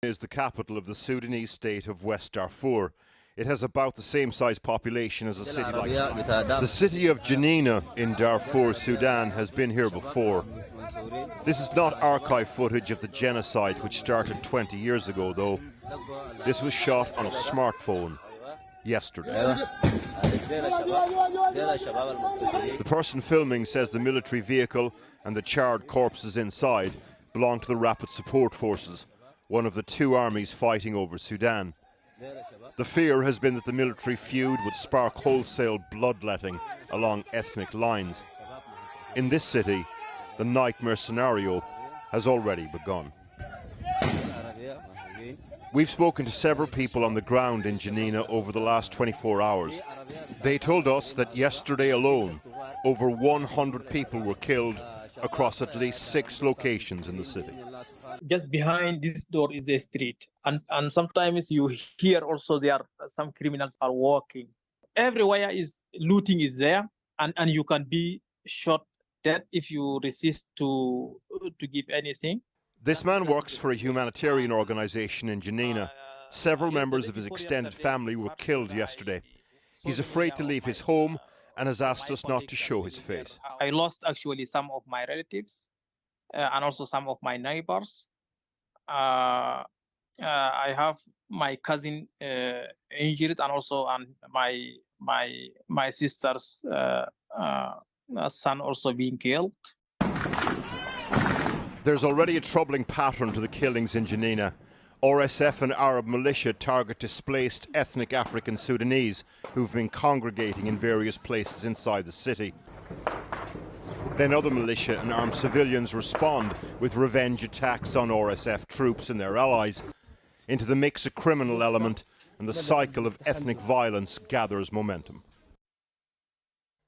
Is the capital of the Sudanese state of West Darfur. It has about the same size population as a city like the city of Janina in Darfur, Sudan, has been here before. This is not archive footage of the genocide which started 20 years ago, though. This was shot on a smartphone yesterday. The person filming says the military vehicle and the charred corpses inside belong to the Rapid Support Forces, one of the two armies fighting over Sudan. The fear has been that the military feud would spark wholesale bloodletting along ethnic lines. In this city, the nightmare scenario has already begun. We've spoken to several people on the ground in Janina over the last 24 hours. They told us that yesterday alone, over 100 people were killed across at least 6 locations in the city. Just behind this door is a street, and sometimes you hear also there are some criminals are walking. Everywhere is looting is there, and you can be shot dead if you resist to give anything. This man works for a humanitarian organization in Janina. Several members of his extended family were killed yesterday. He's afraid to leave his home and has asked us not to show his face. I lost actually some of my relatives and also some of my neighbors. I have my cousin injured, and also my sister's son also being killed. There's already a troubling pattern to the killings in Janina. RSF and Arab militia target displaced ethnic African Sudanese who've been congregating in various places inside the city. Then other militia and armed civilians respond with revenge attacks on RSF troops and their allies. Into the mix, a criminal element, and the cycle of ethnic violence gathers momentum.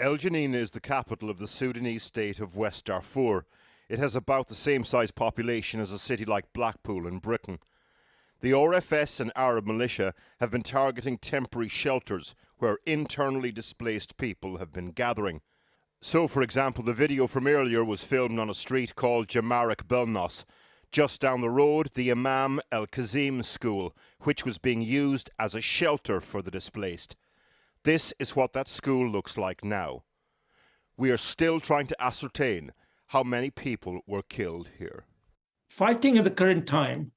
El Janina is the capital of the Sudanese state of West Darfur. It has about the same size population as a city like Blackpool in Britain. The RFS and Arab militia have been targeting temporary shelters where internally displaced people have been gathering. So, for example, the video from earlier was filmed on a street called Jamarak Belnos. Just down the road, the Imam El-Kazim school, which was being used as a shelter for the displaced. This is what that school looks like now. We are still trying to ascertain how many people were killed here. Fighting at the current time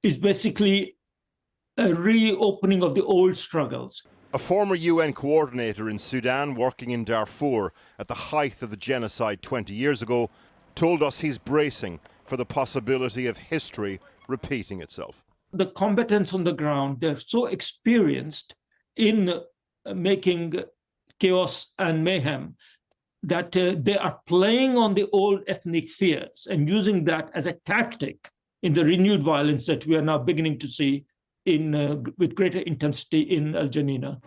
is basically a reopening of the old struggles. A former UN coordinator in Sudan working in Darfur at the height of the genocide 20 years ago told us he's bracing for the possibility of history repeating itself. The combatants on the ground, they're so experienced in making chaos and mayhem that they are playing on the old ethnic fears and using that as a tactic in the renewed violence that we are now beginning to see with greater intensity in El Janina.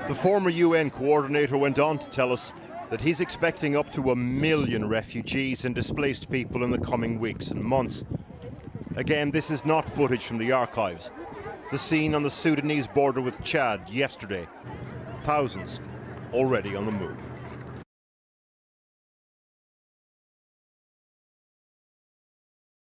The former UN coordinator went on to tell us that he's expecting up to 1 million refugees and displaced people in the coming weeks and months. Again, this is not footage from the archives. The scene on the Sudanese border with Chad yesterday. Thousands already on the move.